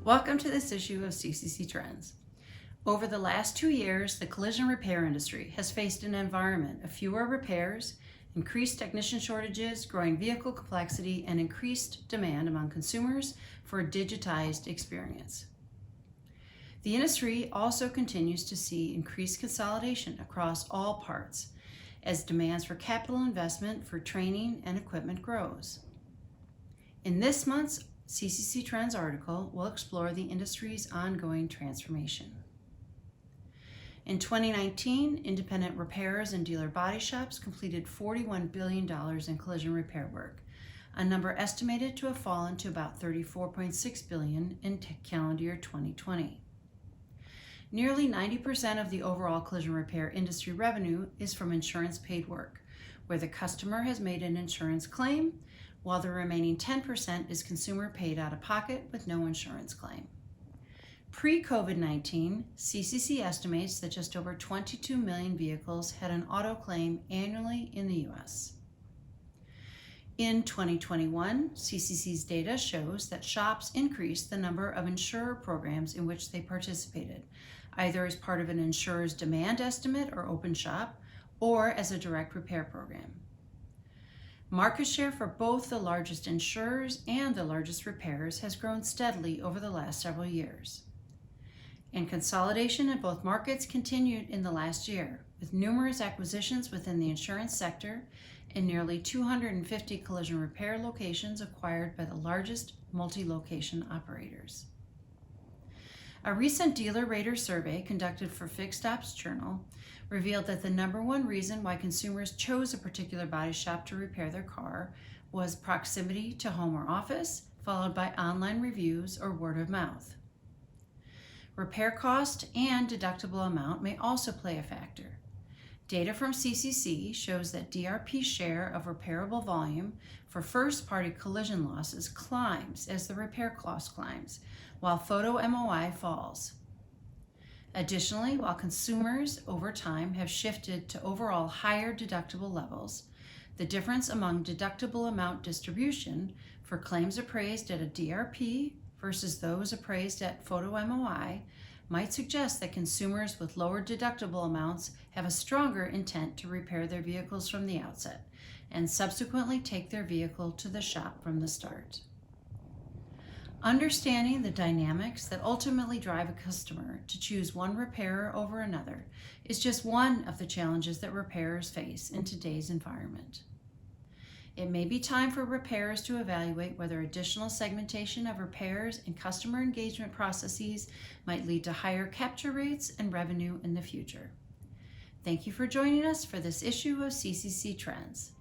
Welcome to this issue of CCC Trends. Over the last 2 years, the collision repair industry has faced an environment of fewer repairs, increased technician shortages, growing vehicle complexity, and increased demand among consumers for a digitized experience. The industry also continues to see increased consolidation across all parts as demands for capital investment for training and equipment grows. In this month's CCC Trends article, we'll explore the industry's ongoing transformation. In 2019, independent repairers and dealer body shops completed $41 billion in collision repair work, a number estimated to have fallen to about $34.6 billion in calendar year 2020. Nearly 90% of the overall collision repair industry revenue is from insurance-paid work, where the customer has made an insurance claim, while the remaining 10% is consumer paid out of pocket with no insurance claim. Pre-COVID-19, CCC estimates that just over 22 million vehicles had an auto claim annually in the U.S. In 2021, CCC's data shows that shops increased the number of insurer programs in which they participated, either as part of an insurer's demand estimate or open shop, or as a direct repair program. Market share for both the largest insurers and the largest repairers has grown steadily over the last several years. And consolidation in both markets continued in the last year, with numerous acquisitions within the insurance sector and nearly 250 collision repair locations acquired by the largest multi-location operators. A recent dealer rater survey conducted for Fixed Ops Journal revealed that the number one reason why consumers chose a particular body shop to repair their car was proximity to home or office, followed by online reviews or word of mouth. Repair cost and deductible amount may also play a factor. Data from CCC shows that DRP's share of repairable volume for first-party collision losses climbs as the repair cost climbs, while photo MOI falls. Additionally, while consumers over time have shifted to overall higher deductible levels, the difference among deductible amount distribution for claims appraised at a DRP versus those appraised at photo MOI might suggest that consumers with lower deductible amounts have a stronger intent to repair their vehicles from the outset and subsequently take their vehicle to the shop from the start. Understanding the dynamics that ultimately drive a customer to choose one repairer over another is just one of the challenges that repairers face in today's environment. It may be time for repairers to evaluate whether additional segmentation of repairs and customer engagement processes might lead to higher capture rates and revenue in the future. Thank you for joining us for this issue of CCC Trends.